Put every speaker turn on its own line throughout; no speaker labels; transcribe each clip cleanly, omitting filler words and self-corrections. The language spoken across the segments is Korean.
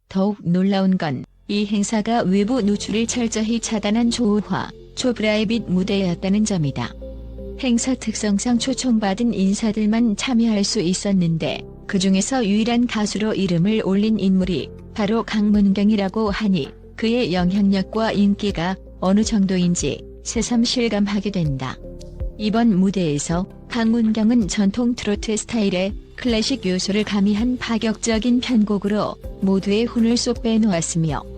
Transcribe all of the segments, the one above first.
더욱 놀라운 건 이 행사가 외부 노출을 철저히 차단한 초우화, 초프라이빗 무대였다는 점이다. 행사 특성상 초청받은 인사들만 참여할 수 있었는데 그 중에서 유일한 가수로 이름을 올린 인물이 바로 강문경이라고 하니 그의 영향력과 인기가 어느 정도인지 새삼 실감하게 된다. 이번 무대에서 강문경은 전통 트로트 스타일의 클래식 요소를 가미한 파격적인 편곡으로 모두의 혼을 쏙 빼놓았으며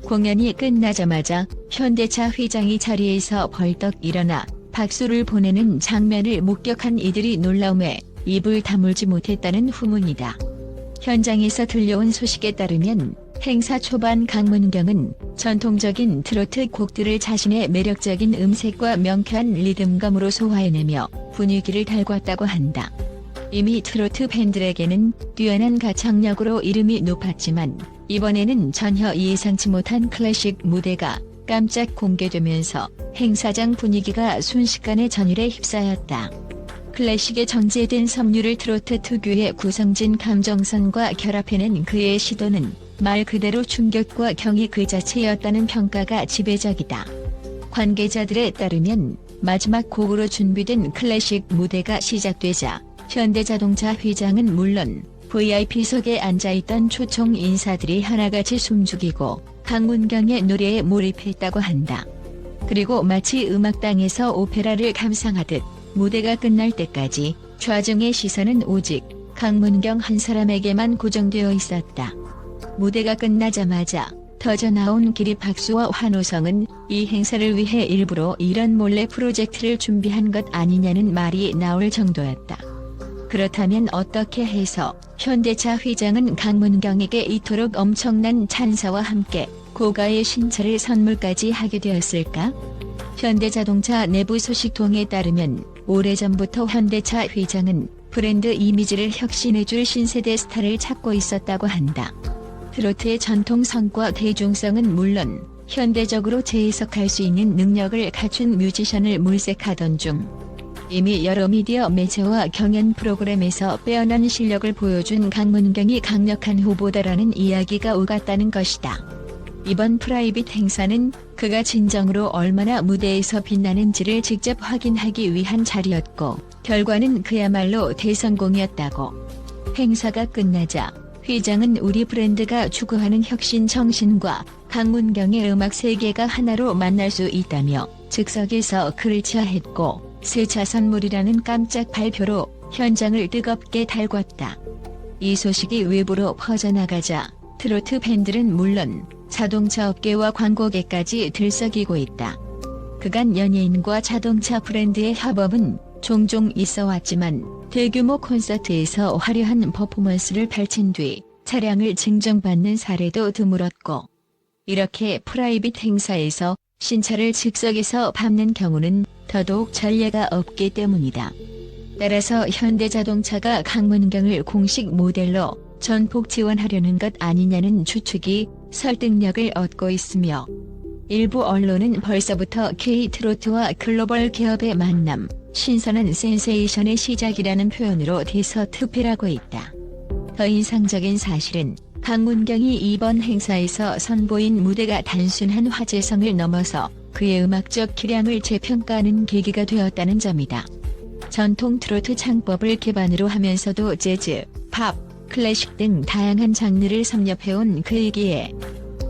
공연이 끝나자마자 현대차 회장이 자리에서 벌떡 일어나 박수를 보내는 장면을 목격한 이들이 놀라움에 입을 다물지 못했다는 후문이다. 현장에서 들려온 소식에 따르면 행사 초반 강문경은 전통적인 트로트 곡들을 자신의 매력적인 음색과 명쾌한 리듬감으로 소화해내며 분위기를 달궜다고 한다. 이미 트로트 팬들에게는 뛰어난 가창력으로 이름이 높았지만 이번에는 전혀 예상치 못한 클래식 무대가 깜짝 공개되면서 행사장 분위기가 순식간에 전율에 휩싸였다. 클래식에 정제된 섬유를 트로트 특유의 구성진 감정선과 결합해낸 그의 시도는 말 그대로 충격과 경이 그 자체였다는 평가가 지배적이다. 관계자들에 따르면 마지막 곡으로 준비된 클래식 무대가 시작되자 현대자동차 회장은 물론 VIP석에 앉아있던 초청 인사들이 하나같이 숨죽이고 강문경의 노래에 몰입했다고 한다. 그리고 마치 음악당에서 오페라를 감상하듯 무대가 끝날 때까지 좌중의 시선은 오직 강문경 한 사람에게만 고정되어 있었다. 무대가 끝나자마자 터져나온 기립박수와 환호성은 이 행사를 위해 일부러 이런 몰래 프로젝트를 준비한 것 아니냐는 말이 나올 정도였다. 그렇다면 어떻게 해서 현대차 회장은 강문경에게 이토록 엄청난 찬사와 함께 고가의 신차를 선물까지 하게 되었을까? 현대자동차 내부 소식통에 따르면 오래전부터 현대차 회장은 브랜드 이미지를 혁신해줄 신세대 스타를 찾고 있었다고 한다. 트로트의 전통성과 대중성은 물론 현대적으로 재해석할 수 있는 능력을 갖춘 뮤지션을 물색하던 중 이미 여러 미디어 매체와 경연 프로그램에서 빼어난 실력을 보여준 강문경이 강력한 후보다라는 이야기가 오갔다는 것이다. 이번 프라이빗 행사는 그가 진정으로 얼마나 무대에서 빛나는지를 직접 확인하기 위한 자리였고 결과는 그야말로 대성공이었다고. 행사가 끝나자 회장은 우리 브랜드가 추구하는 혁신 정신과 강문경의 음악 세계가 하나로 만날 수 있다며 즉석에서 글을 치하했고 새 차 선물이라는 깜짝 발표로 현장을 뜨겁게 달궜다. 이 소식이 외부로 퍼져나가자 트로트 팬들은 물론 자동차 업계와 광고계까지 들썩이고 있다. 그간 연예인과 자동차 브랜드의 협업은 종종 있어 왔지만 대규모 콘서트에서 화려한 퍼포먼스를 펼친 뒤 차량을 증정받는 사례도 드물었고 이렇게 프라이빗 행사에서 신차를 즉석에서 밟는 경우는 더더욱 전례가 없기 때문이다. 따라서 현대자동차가 강문경을 공식 모델로 전폭 지원하려는 것 아니냐는 추측이 설득력을 얻고 있으며 일부 언론은 벌써부터 K-트로트와 글로벌 기업의 만남, 신선한 센세이션의 시작이라는 표현으로 대서특필하고 있다. 더 인상적인 사실은 강문경이 이번 행사에서 선보인 무대가 단순한 화제성을 넘어서 그의 음악적 기량을 재평가하는 계기가 되었다는 점이다. 전통 트로트 창법을 기반으로 하면서도 재즈, 팝, 클래식 등 다양한 장르를 섭렵해온 그이기에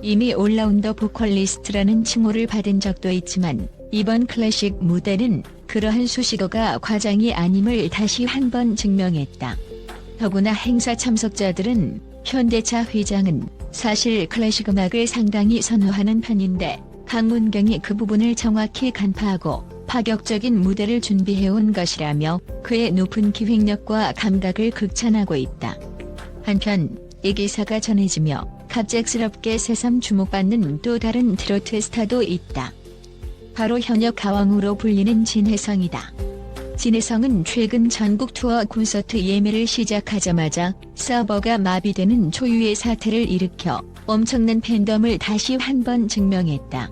이미 올라운더 보컬리스트라는 칭호를 받은 적도 있지만 이번 클래식 무대는 그러한 수식어가 과장이 아님을 다시 한번 증명했다. 더구나 행사 참석자들은 현대차 회장은 사실 클래식 음악을 상당히 선호하는 편인데 강문경이 그 부분을 정확히 간파하고 파격적인 무대를 준비해온 것이라며 그의 높은 기획력과 감각을 극찬하고 있다. 한편 이 기사가 전해지며 갑작스럽게 새삼 주목받는 또 다른 트로트 스타도 있다. 바로 현역 가왕으로 불리는 진혜성이다. 진혜성은 최근 전국 투어 콘서트 예매를 시작하자마자 서버가 마비되는 초유의 사태를 일으켜 엄청난 팬덤을 다시 한번 증명했다.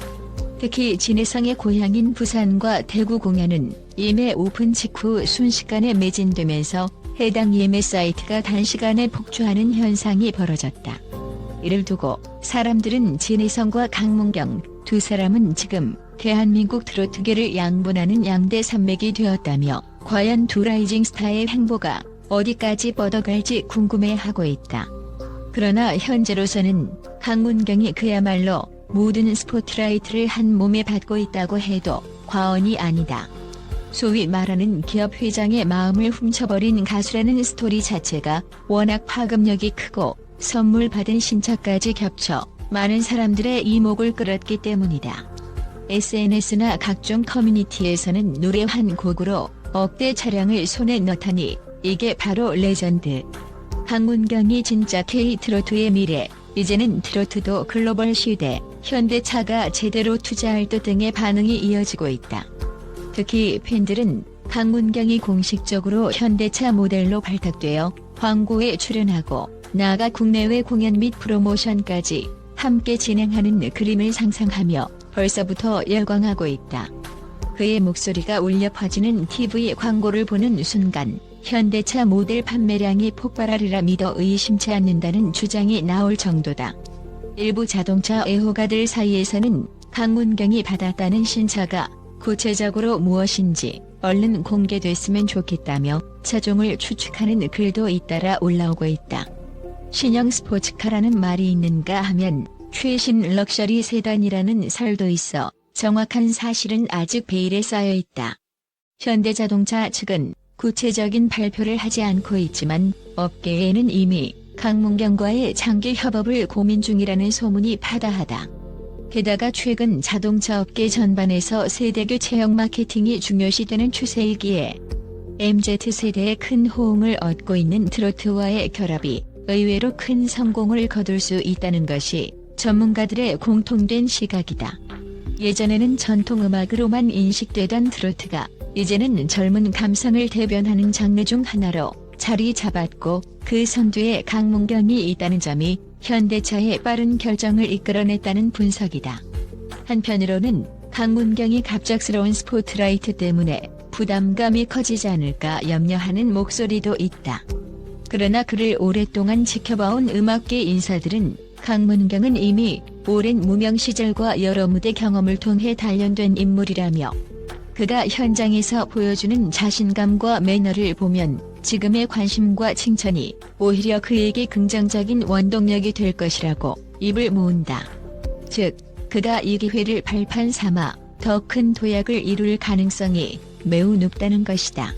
특히 진혜성의 고향인 부산과 대구 공연은 예매 오픈 직후 순식간에 매진되면서 해당 예매 사이트가 단시간에 폭주하는 현상이 벌어졌다. 이를 두고 사람들은 진혜성과 강문경 두 사람은 지금 대한민국 트로트계를 양분하는 양대 산맥이 되었다며 과연 두 라이징 스타의 행보가 어디까지 뻗어갈지 궁금해하고 있다. 그러나 현재로서는 강문경이 그야말로 모든 스포트라이트를 한 몸에 받고 있다고 해도 과언이 아니다. 소위 말하는 기업 회장의 마음을 훔쳐버린 가수라는 스토리 자체가 워낙 파급력이 크고 선물 받은 신차까지 겹쳐 많은 사람들의 이목을 끌었기 때문이다. SNS나 각종 커뮤니티에서는 노래 한 곡으로 억대 차량을 손에 넣다니 이게 바로 레전드. 강문경이 진짜 K-트로트의 미래, 이제는 트로트도 글로벌 시대, 현대차가 제대로 투자할 듯 등의 반응이 이어지고 있다. 특히 팬들은 강문경이 공식적으로 현대차 모델로 발탁되어 광고에 출연하고 나아가 국내외 공연 및 프로모션까지 함께 진행하는 그림을 상상하며 벌써부터 열광하고 있다. 그의 목소리가 울려 퍼지는 TV 광고를 보는 순간 현대차 모델 판매량이 폭발하리라 믿어 의심치 않는다는 주장이 나올 정도다. 일부 자동차 애호가들 사이에서는 강문경이 받았다는 신차가 구체적으로 무엇인지 얼른 공개됐으면 좋겠다며 차종을 추측하는 글도 잇따라 올라오고 있다. 신형 스포츠카라는 말이 있는가 하면 최신 럭셔리 세단이라는 설도 있어 정확한 사실은 아직 베일에 쌓여 있다. 현대자동차 측은 구체적인 발표를 하지 않고 있지만 업계에는 이미 강문경과의 장기 협업을 고민 중이라는 소문이 파다하다. 게다가 최근 자동차 업계 전반에서 세대교 체형 마케팅이 중요시되는 추세이기에 MZ세대의 큰 호응을 얻고 있는 트로트와의 결합이 의외로 큰 성공을 거둘 수 있다는 것이 전문가들의 공통된 시각이다. 예전에는 전통음악으로만 인식되던 트로트가 이제는 젊은 감성을 대변하는 장르 중 하나로 자리 잡았고 그 선두에 강문경이 있다는 점이 현대차의 빠른 결정을 이끌어냈다는 분석이다. 한편으로는 강문경이 갑작스러운 스포트라이트 때문에 부담감이 커지지 않을까 염려하는 목소리도 있다. 그러나 그를 오랫동안 지켜봐온 음악계 인사들은 강문경은 이미 오랜 무명 시절과 여러 무대 경험을 통해 단련된 인물이라며 그가 현장에서 보여주는 자신감과 매너를 보면 지금의 관심과 칭찬이 오히려 그에게 긍정적인 원동력이 될 것이라고 입을 모은다. 즉, 그가 이 기회를 발판 삼아 더 큰 도약을 이룰 가능성이 매우 높다는 것이다.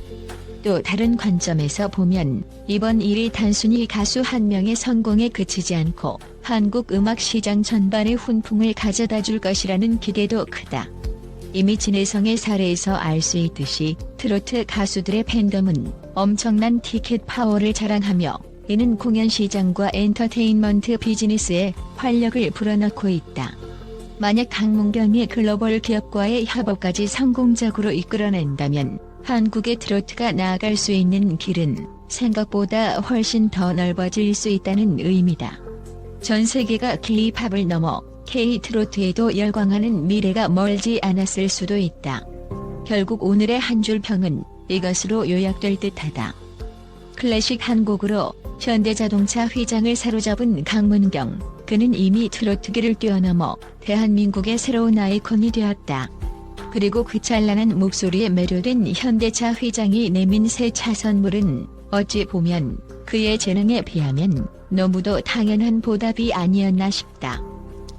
또 다른 관점에서 보면 이번 일이 단순히 가수 한 명의 성공에 그치지 않고 한국 음악 시장 전반에 훈풍을 가져다 줄 것이라는 기대도 크다. 이미 진혜성의 사례에서 알 수 있듯이 트로트 가수들의 팬덤은 엄청난 티켓 파워를 자랑하며 이는 공연 시장과 엔터테인먼트 비즈니스에 활력을 불어넣고 있다. 만약 강문경이 글로벌 기업과의 협업까지 성공적으로 이끌어낸다면 한국의 트로트가 나아갈 수 있는 길은 생각보다 훨씬 더 넓어질 수 있다는 의미다. 전 세계가 K-팝을 넘어 K-트로트에도 열광하는 미래가 멀지 않았을 수도 있다. 결국 오늘의 한 줄 평은 이것으로 요약될 듯하다. 클래식 한 곡으로 현대자동차 회장을 사로잡은 강문경, 그는 이미 트로트계를 뛰어넘어 대한민국의 새로운 아이콘이 되었다. 그리고 그 찬란한 목소리에 매료된 현대차 회장이 내민 새 차 선물은 어찌 보면 그의 재능에 비하면 너무도 당연한 보답이 아니었나 싶다.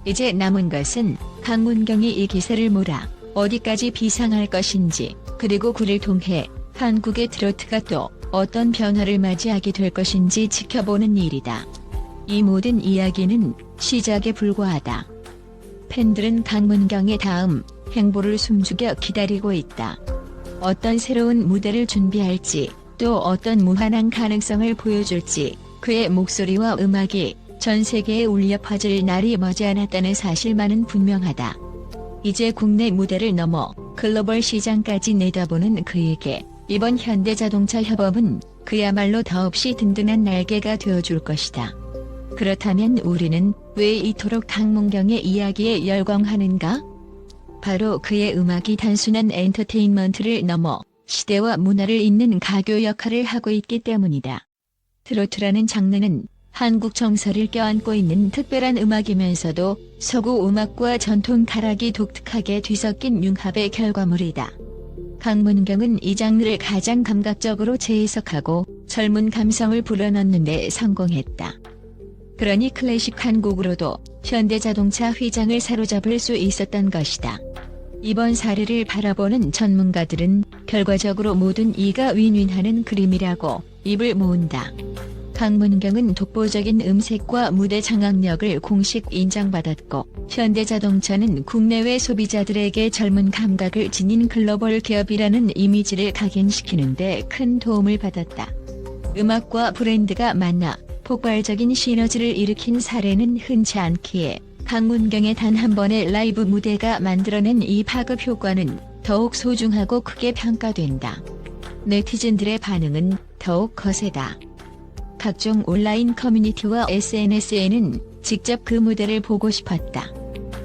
이제 남은 것은 강문경이 이 기세를 몰아 어디까지 비상할 것인지, 그리고 그를 통해 한국의 트로트가 또 어떤 변화를 맞이하게 될 것인지 지켜보는 일이다. 이 모든 이야기는 시작에 불과하다. 팬들은 강문경의 다음 행보를 숨죽여 기다리고 있다. 어떤 새로운 무대를 준비할지, 또 어떤 무한한 가능성을 보여줄지, 그의 목소리와 음악이 전 세계에 울려 퍼질 날이 머지않았다는 사실만은 분명하다. 이제 국내 무대를 넘어 글로벌 시장까지 내다보는 그에게 이번 현대자동차 협업은 그야말로 더없이 든든한 날개가 되어줄 것이다. 그렇다면 우리는 왜 이토록 강문경의 이야기에 열광하는가? 바로 그의 음악이 단순한 엔터테인먼트를 넘어 시대와 문화를 잇는 가교 역할을 하고 있기 때문이다. 트로트라는 장르는 한국 정서를 껴안고 있는 특별한 음악이면서도 서구 음악과 전통 타락이 독특하게 뒤섞인 융합의 결과물이다. 강문경은 이 장르를 가장 감각적으로 재해석하고 젊은 감성을 불어넣는 데 성공했다. 그러니 클래식 한 곡으로도 현대자동차 휘장을 사로잡을 수 있었던 것이다. 이번 사례를 바라보는 전문가들은 결과적으로 모든 이가 윈윈하는 그림이라고 입을 모은다. 강문경은 독보적인 음색과 무대 장악력을 공식 인정받았고, 현대자동차는 국내외 소비자들에게 젊은 감각을 지닌 글로벌 기업이라는 이미지를 각인시키는 데 큰 도움을 받았다. 음악과 브랜드가 만나 폭발적인 시너지를 일으킨 사례는 흔치 않기에 강문경의 단 한 번의 라이브 무대가 만들어낸 이 파급 효과는 더욱 소중하고 크게 평가된다. 네티즌들의 반응은 더욱 거세다. 각종 온라인 커뮤니티와 SNS에는 직접 그 무대를 보고 싶었다.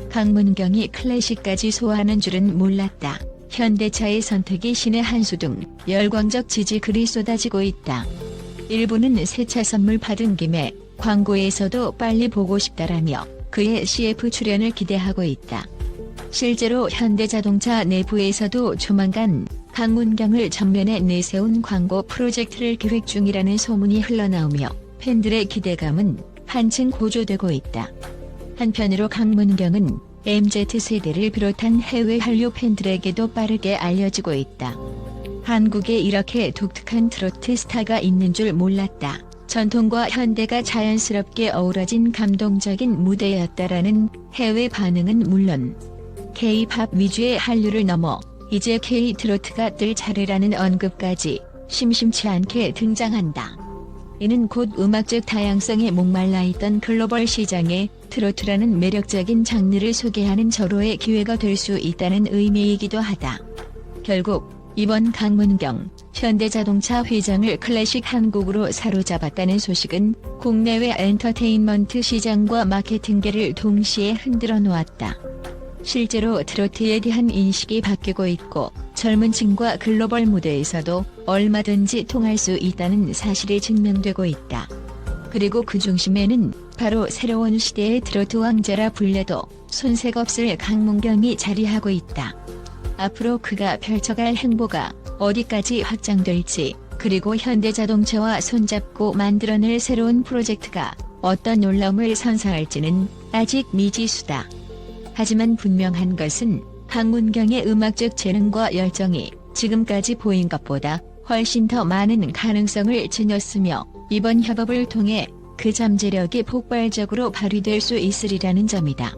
강문경이 클래식까지 소화하는 줄은 몰랐다. 현대차의 선택이 신의 한 수 등 열광적 지지 글이 쏟아지고 있다. 일부는 새 차 선물 받은 김에 광고에서도 빨리 보고 싶다라며 그의 CF 출연을 기대하고 있다. 실제로 현대자동차 내부에서도 조만간 강문경을 전면에 내세운 광고 프로젝트를 계획 중이라는 소문이 흘러나오며 팬들의 기대감은 한층 고조되고 있다. 한편으로 강문경은 MZ세대를 비롯한 해외 한류 팬들에게도 빠르게 알려지고 있다. 한국에 이렇게 독특한 트로트 스타가 있는 줄 몰랐다. 전통과 현대가 자연스럽게 어우러진 감동적인 무대였다라는 해외 반응은 물론 K-팝 위주의 한류를 넘어 이제 K-트로트가 뜰 차례라는 언급까지 심심치 않게 등장한다. 이는 곧 음악적 다양성에 목말라 있던 글로벌 시장에 트로트라는 매력적인 장르를 소개하는 절호의 기회가 될 수 있다는 의미이기도 하다. 결국 이번 강문경 현대자동차 휘장을 클래식 한 곡으로 사로잡았다는 소식은 국내외 엔터테인먼트 시장과 마케팅계를 동시에 흔들어 놓았다. 실제로 트로트에 대한 인식이 바뀌고 있고 젊은 층과 글로벌 무대에서도 얼마든지 통할 수 있다는 사실이 증명되고 있다. 그리고 그 중심에는 바로 새로운 시대의 트로트 왕자라 불려도 손색 없을 강문경이 자리하고 있다. 앞으로 그가 펼쳐갈 행보가 어디까지 확장될지, 그리고 현대자동차와 손잡고 만들어낼 새로운 프로젝트가 어떤 놀라움을 선사할지는 아직 미지수다. 하지만 분명한 것은 강문경의 음악적 재능과 열정이 지금까지 보인 것보다 훨씬 더 많은 가능성을 지녔으며 이번 협업을 통해 그 잠재력이 폭발적으로 발휘될 수 있으리라는 점이다.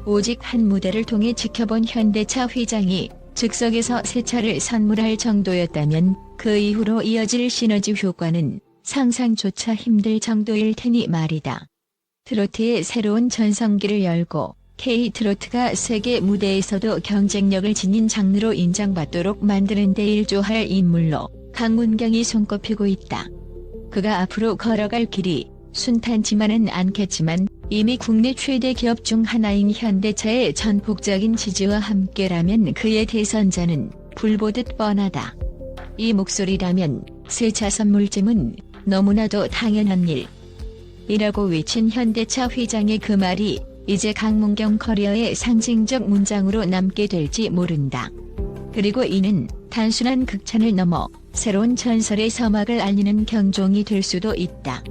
오직 한 무대를 통해 지켜본 현대차 휘장이 즉석에서 새 차를 선물할 정도였다면 그 이후로 이어질 시너지 효과는 상상조차 힘들 정도일 테니 말이다. 트로트의 새로운 전성기를 열고 K-트로트가 세계 무대에서도 경쟁력을 지닌 장르로 인정받도록 만드는 데 일조할 인물로 강문경이 손꼽히고 있다. 그가 앞으로 걸어갈 길이 순탄치만은 않겠지만 이미 국내 최대 기업 중 하나인 현대차의 전폭적인 지지와 함께라면 그의 대선자는 불보듯 뻔하다. 이 목소리라면 새 차 선물쯤은 너무나도 당연한 일. 이라고 외친 현대차 휘장의 그 말이 이제 강문경 커리어의 상징적 문장으로 남게 될지 모른다. 그리고 이는 단순한 극찬을 넘어 새로운 전설의 서막을 알리는 경종이 될 수도 있다.